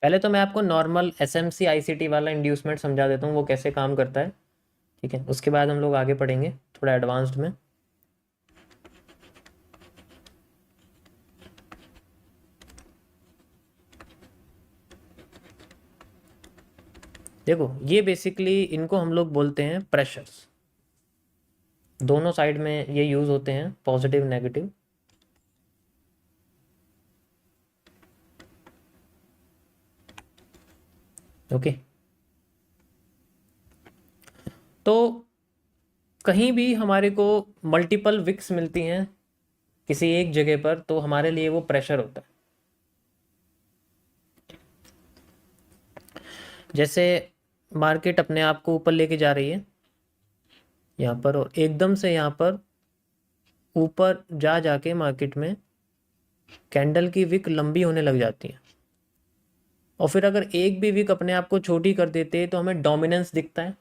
पहले तो मैं आपको नॉर्मल एसएमसी आईसीटी वाला इंड्यूसमेंट समझा देता हूँ वो कैसे काम करता है, ठीक है। उसके बाद हम लोग आगे पढ़ेंगे थोड़ा एडवांस्ड में। देखो ये बेसिकली इनको हम लोग बोलते हैं प्रेशर्स। दोनों साइड में ये यूज होते हैं, पॉजिटिव नेगेटिव। ओके, तो कहीं भी हमारे को मल्टीपल विक्स मिलती हैं किसी एक जगह पर, तो हमारे लिए वो प्रेशर होता है। जैसे मार्केट अपने आप को ऊपर लेके जा रही है यहाँ पर, और एकदम से यहाँ पर ऊपर जा जाके मार्केट में कैंडल की विक लंबी होने लग जाती है, और फिर अगर एक भी विक अपने आप को छोटी कर देते हैं तो हमें डोमिनेंस दिखता है।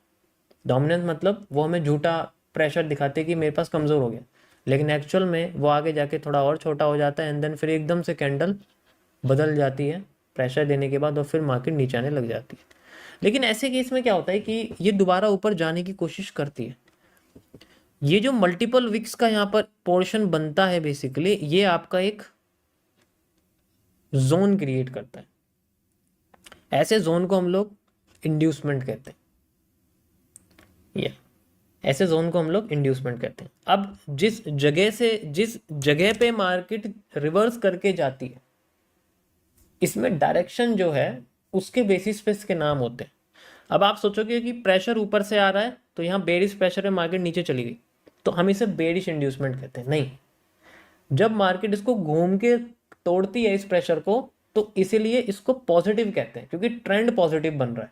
डोमिनेंस मतलब वो हमें झूठा प्रेशर दिखाते हैं कि मेरे पास कमज़ोर हो गया, लेकिन एक्चुअल में वो आगे जाके थोड़ा और छोटा हो जाता है, एंड देन फिर एकदम से कैंडल बदल जाती है प्रेशर देने के बाद, और फिर मार्केट नीचे आने लग जाती है। लेकिन ऐसे केस में क्या होता है कि ये दोबारा ऊपर जाने की कोशिश करती है। ये जो मल्टीपल विक्स का यहाँ पर पोर्शन बनता है बेसिकली, ये आपका एक जोन क्रिएट करता है। ऐसे जोन को हम लोग इंड्यूसमेंट कहते हैं, या ऐसे जोन को हम लोग इंड्यूसमेंट कहते हैं। अब जिस जगह पे मार्केट रिवर्स करके जाती है, इसमें डायरेक्शन जो है उसके बेसिस पे इसके नाम होते हैं। अब आप सोचोगे कि प्रेशर ऊपर से आ रहा है तो यहाँ बेरिश प्रेशर में मार्केट नीचे चली गई, तो हम इसे बेरिश इंड्यूसमेंट कहते हैं। नहीं, जब मार्केट इसको घूम के तोड़ती है इस प्रेशर को, तो इसीलिए इसको पॉजिटिव कहते हैं, क्योंकि ट्रेंड पॉजिटिव बन रहा है।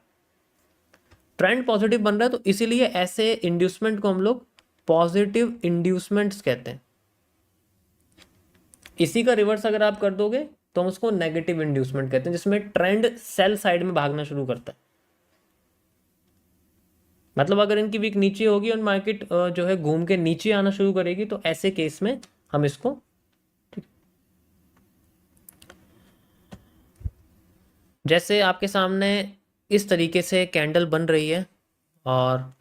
ट्रेंड पॉजिटिव बन रहा है तो इसीलिए ऐसे इंड्यूसमेंट को हम लोग पॉजिटिव इंड्यूसमेंट्स कहते हैं। इसी का रिवर्स अगर आप कर दोगे तो हम उसको नेगेटिव इंड्यूसमेंट कहते हैं, जिसमें ट्रेंड सेल साइड में भागना शुरू करता है। मतलब अगर इनकी वीक नीचे होगी और मार्केट जो है घूम के नीचे आना शुरू करेगी, तो ऐसे केस में हम इसको, जैसे आपके सामने इस तरीके से कैंडल बन रही है और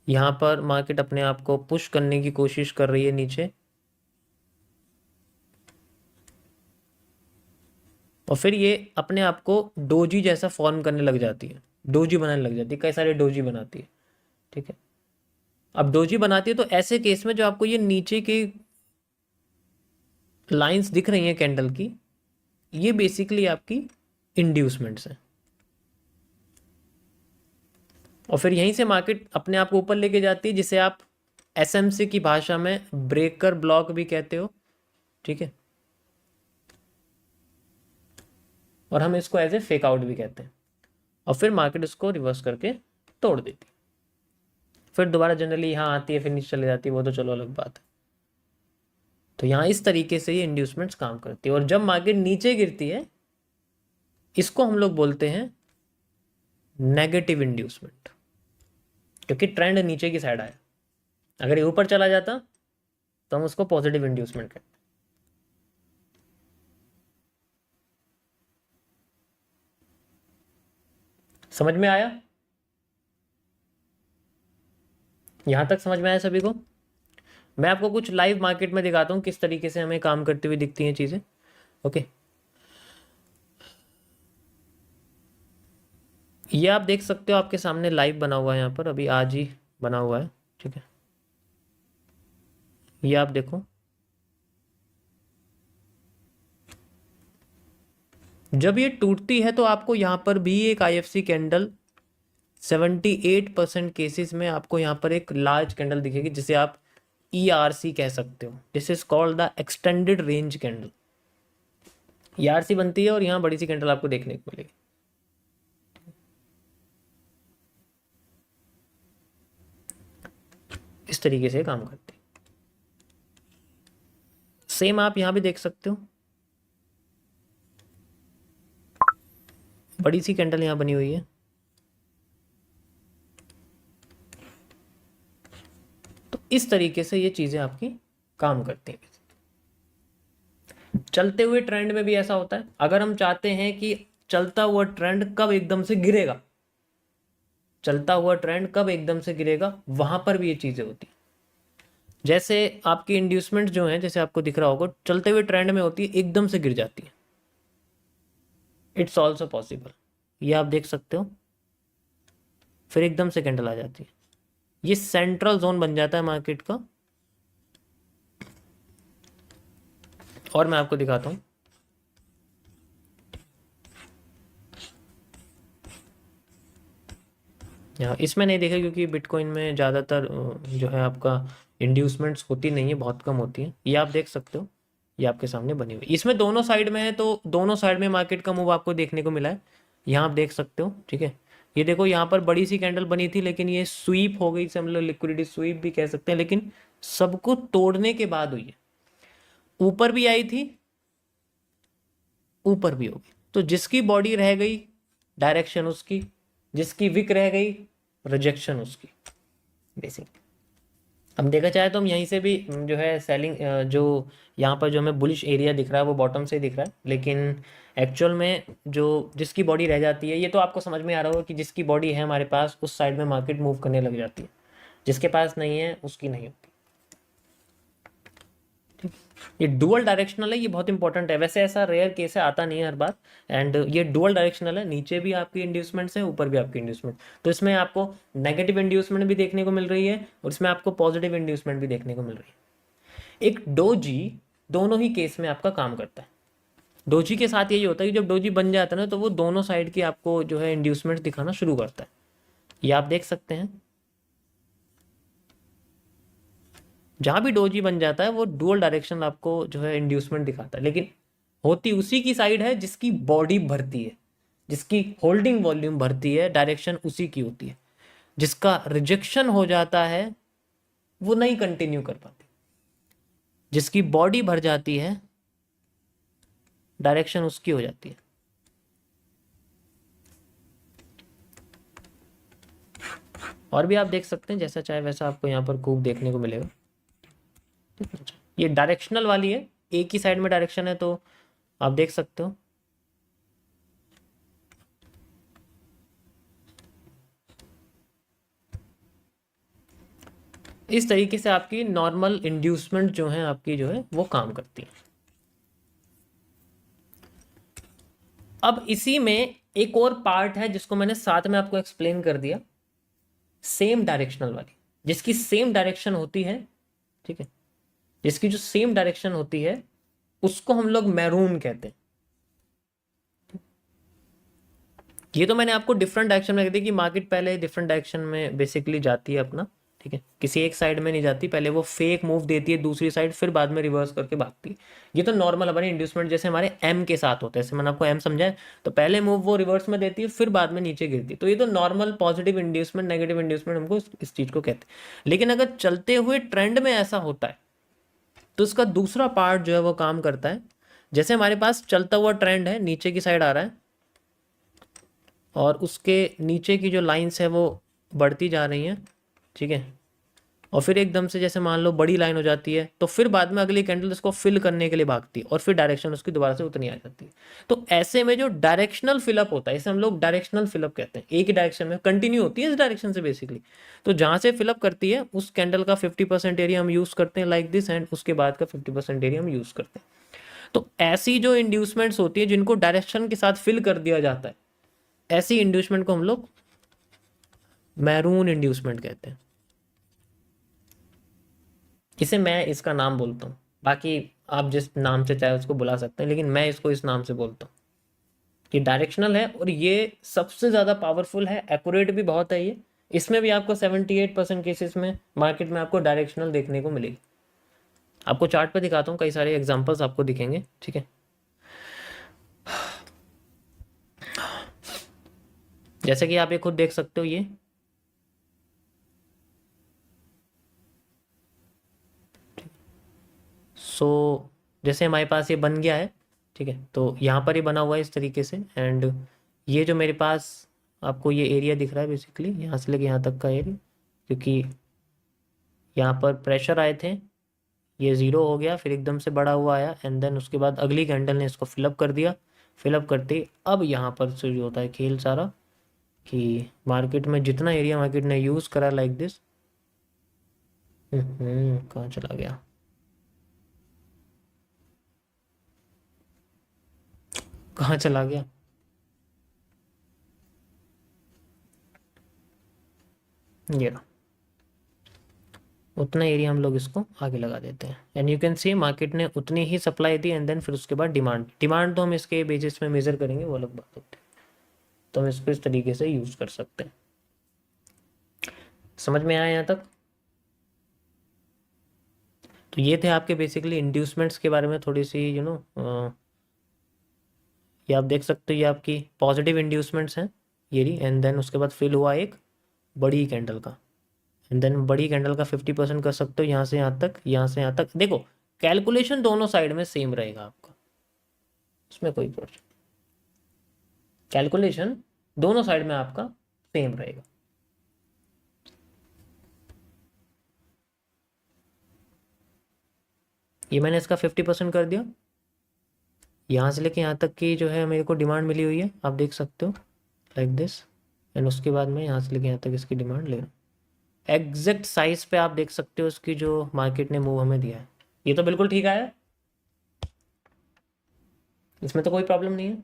यहाँ पर मार्केट अपने आप को पुश करने की कोशिश कर रही है नीचे, और फिर ये अपने आप को डोजी जैसा फॉर्म करने लग जाती है, डोजी बनाने लग जाती है, कई सारे डोजी बनाती है, ठीक है। अब डोजी बनाती है तो ऐसे केस में जो आपको ये नीचे की लाइंस दिख रही हैं कैंडल की, ये बेसिकली आपकी इंड्यूसमेंट्स हैं। और फिर यहीं से मार्केट अपने आप को ऊपर लेके जाती है, जिसे आप एसएमसी की भाषा में ब्रेकर ब्लॉक भी कहते हो, ठीक है। और हम इसको एज ए फेक आउट भी कहते हैं, और फिर मार्केट इसको रिवर्स करके तोड़ देती है, फिर दोबारा जनरली यहाँ आती है, फिर नीचे चले जाती है, वो तो चलो अलग बात है। तो यहाँ इस तरीके से ये इंड्यूसमेंट्स काम करती है, और जब मार्केट नीचे गिरती है इसको हम लोग बोलते हैं नेगेटिव इंड्यूसमेंट, क्योंकि ट्रेंड नीचे की साइड आया। अगर ये ऊपर चला जाता तो हम उसको पॉजिटिव इंड्यूसमेंट कहते हैं। समझ में आया? यहां तक समझ में आया सभी को? मैं आपको कुछ लाइव मार्केट में दिखाता हूं किस तरीके से हमें काम करती हुई दिखती हैं चीजें। ओके, ये आप देख सकते हो, आपके सामने लाइव बना हुआ है, यहाँ पर अभी आज ही बना हुआ है, ठीक है। ये आप देखो, जब ये टूटती है तो आपको यहाँ पर भी एक आईएफसी कैंडल 78% केसेस में आपको यहाँ पर एक लार्ज कैंडल दिखेगी, जिसे आप ERC कह सकते हो। This is called the extended range candle. ERC बनती है और यहाँ बड़ी सी कैंडल आपको देखने को मिलेगी। इस तरीके से काम करती है। सेम आप यहाँ भी देख सकते हो, बड़ी सी कैंडल यहाँ बनी हुई है। तो इस तरीके से ये चीजें आपकी काम करती हैं। चलते हुए ट्रेंड में भी ऐसा होता है। अगर हम चाहते हैं कि चलता हुआ ट्रेंड कब एकदम से गिरेगा, चलता हुआ ट्रेंड कब एकदम से गिरेगा, वहां पर भी ये चीजें होती हैं। जैसे आपकी इंड्यूसमेंट जो है, जैसे आपको दिख रहा होगा, चलते हुए ट्रेंड में होती है, एकदम से गिर जाती है। इट्स ऑल्सो पॉसिबल, ये आप देख सकते हो, फिर एकदम से कैंडल आ जाती है। ये सेंट्रल जोन बन जाता है मार्केट का। और मैं आपको दिखाता हूँ, यहाँ इसमें नहीं देखा क्योंकि बिटकॉइन में ज़्यादातर जो है आपका इंड्यूसमेंट्स होती नहीं है, बहुत कम होती है। ये आप देख सकते हो, ये आपके सामने बनी हुई, इसमें दोनों साइड में है, तो दोनों साइड में मार्केट का मूव आपको देखने को मिला है, यहाँ आप देख सकते हो। ठीक है, ये देखो यहाँ पर बड़ी सी कैंडल बनी थी, लेकिन ये स्वीप हो गई, इसे हम लोग लिक्विडिटी स्वीप भी कह सकते हैं, लेकिन सबको तोड़ने के बाद हुई है। ऊपर भी आई थी, ऊपर भी होगी, तो जिसकी बॉडी रह गई डायरेक्शन उसकी, जिसकी विक रह गई रिजेक्शन उसकी, बेसिक। हम देखा चाहे तो हम यहीं से भी जो है सेलिंग, जो यहाँ पर जो हमें बुलिश एरिया दिख रहा है वो बॉटम से ही दिख रहा है, लेकिन एक्चुअल में जो जिसकी बॉडी रह जाती है, ये तो आपको समझ में आ रहा होगा कि जिसकी बॉडी है हमारे पास उस साइड में मार्केट मूव करने लग जाती है, जिसके पास नहीं है उसकी नहीं होती। ये डुअल डायरेक्शनल है, ये बहुत इंपॉर्टेंट है। वैसे ऐसा रेयर केस है, आता नहीं है हर बार, एंड ये डुअल डायरेक्शनल है, नीचे भी आपकी इंड्यूसमेंट्स है, ऊपर भी आपकी इंड्यूसमेंट, तो इसमें आपको नेगेटिव इंड्यूसमेंट भी देखने को मिल रही है और इसमें आपको पॉजिटिव इंड्यूसमेंट भी देखने को मिल रही है। एक डोजी दोनों ही केस में आपका काम करता है। डोजी के साथ यही होता है कि जब डोजी बन जाता है ना, तो वो दोनों साइड की आपको जो है इंड्यूसमेंट दिखाना शुरू करता है। ये आप देख सकते हैं, जहां भी डोजी बन जाता है वो डुअल डायरेक्शन आपको जो है इंड्यूसमेंट दिखाता है, लेकिन होती उसी की साइड है जिसकी बॉडी भरती है, जिसकी होल्डिंग वॉल्यूम भरती है, डायरेक्शन उसी की होती है। जिसका रिजेक्शन हो जाता है वो नहीं कंटिन्यू कर पाती, जिसकी बॉडी भर जाती है डायरेक्शन उसकी हो जाती है। और भी आप देख सकते हैं, जैसा चाहे वैसा आपको यहाँ पर खूब देखने को मिलेगा। ये डायरेक्शनल वाली है, एक ही साइड में डायरेक्शन है, तो आप देख सकते हो। इस तरीके से आपकी नॉर्मल इंड्यूसमेंट जो है आपकी जो है वो काम करती है। अब इसी में एक और पार्ट है जिसको मैंने साथ में आपको एक्सप्लेन कर दिया, सेम डायरेक्शनल वाली, जिसकी सेम डायरेक्शन होती है। ठीक है, जिसकी जो सेम डायरेक्शन होती है उसको हम लोग मैरून कहते हैं। ये तो मैंने आपको डिफरेंट डायरेक्शन में कहती कि मार्केट पहले डिफरेंट डायरेक्शन में बेसिकली जाती है अपना। ठीक है, किसी एक साइड में नहीं जाती, पहले वो फेक मूव देती है दूसरी साइड, फिर बाद में रिवर्स करके भागती है। ये तो नॉर्मल हमारे इंड्यूसमेंट जैसे हमारे एम के साथ होता है, जैसे मैंने आपको एम समझाया, तो पहले मूव वो रिवर्स में देती है, फिर बाद में नीचे गिरती है। तो ये तो normal positive inducement, negative inducement हमको इस चीज को कहते हैं। लेकिन अगर चलते हुए ट्रेंड में ऐसा होता है तो इसका दूसरा पार्ट जो है वो काम करता है। जैसे हमारे पास चलता हुआ ट्रेंड है, नीचे की साइड आ रहा है और उसके नीचे की जो लाइंस है वो बढ़ती जा रही हैं। ठीक है, और फिर एकदम से जैसे मान लो बड़ी लाइन हो जाती है, तो फिर बाद में अगली कैंडल इसको फिल करने के लिए भागती है और फिर डायरेक्शन उसकी दोबारा से उतनी आ जाती है। तो ऐसे में जो डायरेक्शनल फिलअप होता है, इसे हम लोग डायरेक्शनल फिलअप कहते हैं। एक ही डायरेक्शन में कंटिन्यू होती है इस डायरेक्शन से बेसिकली, तो जहां से फिलअप करती है उस कैंडल का 50% एरिया हम यूज करते हैं लाइक दिस, एंड उसके बाद का 50% एरिया हम यूज करते हैं। तो ऐसी जो इंड्यूसमेंट्स होती है जिनको डायरेक्शन के साथ फिल कर दिया जाता है, ऐसी इंड्यूसमेंट को हम लोग मैरून इंड्यूसमेंट कहते हैं। इसे मैं इसका नाम बोलता हूँ, बाकी आप जिस नाम से चाहे उसको बुला सकते हैं, लेकिन मैं इसको इस नाम से बोलता हूँ। ये डायरेक्शनल है और ये सबसे ज़्यादा पावरफुल है, एक्यूरेट भी बहुत है ये। इसमें भी आपको 78% केसेस में मार्केट में आपको डायरेक्शनल देखने को मिलेगी। आपको चार्ट पे दिखाता हूँ, कई सारे एग्जांपल्स आपको दिखेंगे। ठीक है, जैसे कि आप ये खुद देख सकते हो, ये सो जैसे हमारे पास ये बन गया है। ठीक है, तो यहाँ पर ही बना हुआ है इस तरीके से, एंड ये जो मेरे पास आपको ये एरिया दिख रहा है बेसिकली यहाँ से लेके यहाँ तक का एरिया, क्योंकि यहाँ पर प्रेशर आए थे, ये ज़ीरो हो गया, फिर एकदम से बड़ा हुआ आया, एंड देन उसके बाद अगली कैंडल ने इसको फिलअप कर दिया, फिलअप करते ही अब यहाँ पर से जो होता है खेल सारा कि मार्केट में जितना एरिया मार्केट ने यूज़ करा लाइक दिस, कहाँ चला गया, कहाँ चला गया, ये रहा। उतना एरिया हम लोग इसको आगे लगा देते हैं and you can see market ने उतनी ही सप्लाई दी एंड देन फिर उसके बाद डिमांड तो हम इसके बेसिस में मेजर करेंगे, वो अलग बात होती है। तो हम इसको इस तरीके से यूज़ कर सकते हैं। समझ में आया यहाँ तक? तो ये थे आपके बेसिकली इंड्यूसमेंट्स के बारे में थोड़ी सी ये आप देख सकते हो, ये आपकी पॉजिटिव इंड्यूसमेंट्स हैं ये रही। एंड देन उसके बाद फिल हुआ एक बड़ी कैंडल का, एंड देन बड़ी कैंडल का 50% कर सकते हो यहाँ से यहाँ तक, यहाँ से यहाँ तक। देखो कैलकुलेशन दोनों साइड में सेम रहेगा आपका, उसमें कोई प्रॉब्लम, कैलकुलेशन दोनों साइड में आपका सेम रहेगा। ये मैंने इसका 50% कर दिया, यहाँ से लेके यहाँ तक की जो है मेरे को डिमांड मिली हुई है, आप देख सकते हो लाइक दिस। एंड उसके बाद मैं यहाँ से लेके यहाँ तक इसकी डिमांड ले रहा हूँ। एग्जैक्ट साइज पे आप देख सकते हो इसकी जो मार्केट ने मूव हमें दिया है, ये तो बिल्कुल ठीक आया, इसमें तो कोई प्रॉब्लम नहीं है।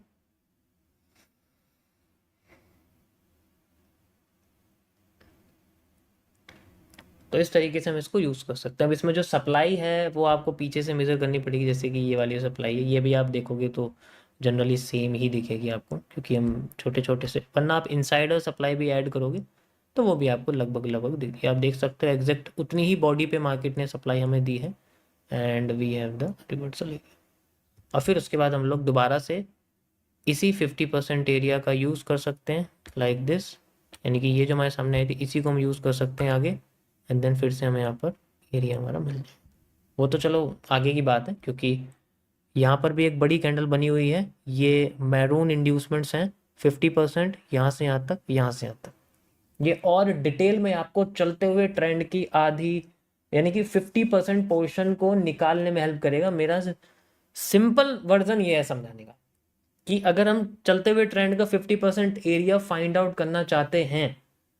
तो इस तरीके से हम इसको यूज़ कर सकते हैं। अब इसमें जो सप्लाई है वो आपको पीछे से मेज़र करनी पड़ेगी, जैसे कि ये वाली सप्लाई है, ये भी आप देखोगे तो जनरली सेम ही दिखेगी आपको, क्योंकि हम छोटे छोटे से, वरना आप इनसाइडर सप्लाई भी ऐड करोगे तो वो भी आपको लगभग लगभग दिखेगी। आप देख सकते हो एग्जैक्ट उतनी ही बॉडी पे मार्केट ने सप्लाई हमें दी है and we have the reversal. और फिर उसके बाद हम लोग दोबारा से इसी 50% एरिया का यूज़ कर सकते हैं लाइक दिस, यानी कि ये जो हमारे सामने आई थी इसी को हम यूज़ कर सकते हैं आगे, एंड देन फिर से हमें यहाँ पर एरिया हमारा मिल जाए। वो तो चलो आगे की बात है, क्योंकि यहाँ पर भी एक बड़ी कैंडल बनी हुई है, ये मैरून इंड्यूसमेंट्स हैं 50%, यहाँ से यहाँ तक, यहाँ से यहाँ तक। ये और डिटेल में आपको चलते हुए ट्रेंड की आधी यानी कि 50% पोर्शन को निकालने में हेल्प करेगा। मेरा सिंपल वर्जन ये है समझाने का कि अगर हम चलते हुए ट्रेंड का 50% एरिया फाइंड आउट करना चाहते हैं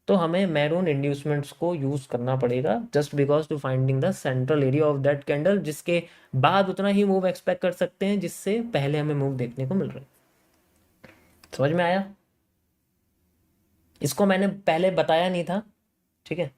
तो हमें मैरून इंड्यूसमेंट्स को यूज करना पड़ेगा, just because to finding the central area of that candle, जिसके बाद उतना ही मूव एक्सपेक्ट कर सकते हैं जिससे पहले हमें मूव देखने को मिल रहा है। समझ में आया? इसको मैंने पहले बताया नहीं था, ठीक है,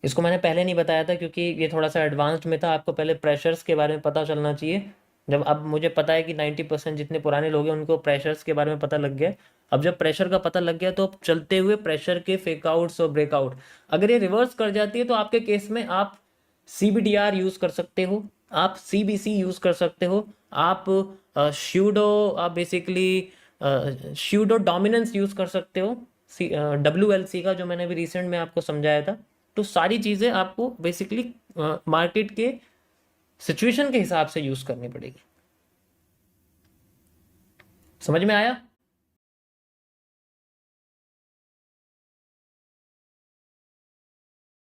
इसको मैंने पहले नहीं बताया था क्योंकि ये थोड़ा सा एडवांस्ड में था। आपको पहले प्रेशर्स के बारे में पता चलना चाहिए। जब अब मुझे पता है कि 90% जितने पुराने लोग हैं उनको प्रेशर्स के बारे में पता लग गया, अब जब प्रेशर का पता लग गया तो अब चलते हुए प्रेशर के फेकआउट्स और ब्रेकआउट, अगर ये रिवर्स कर जाती है तो आपके केस में आप CBDR यूज कर सकते हो, आप CBC यूज कर सकते हो, आप श्यूडो, आप बेसिकली श्यूडो डोमिनेंस यूज कर सकते हो, WLC का जो मैंने अभी रिसेंट में आपको समझाया था। तो सारी चीज़ें आपको बेसिकली मार्केट के सिचुएशन के हिसाब से यूज करनी पड़ेगी। समझ में आया?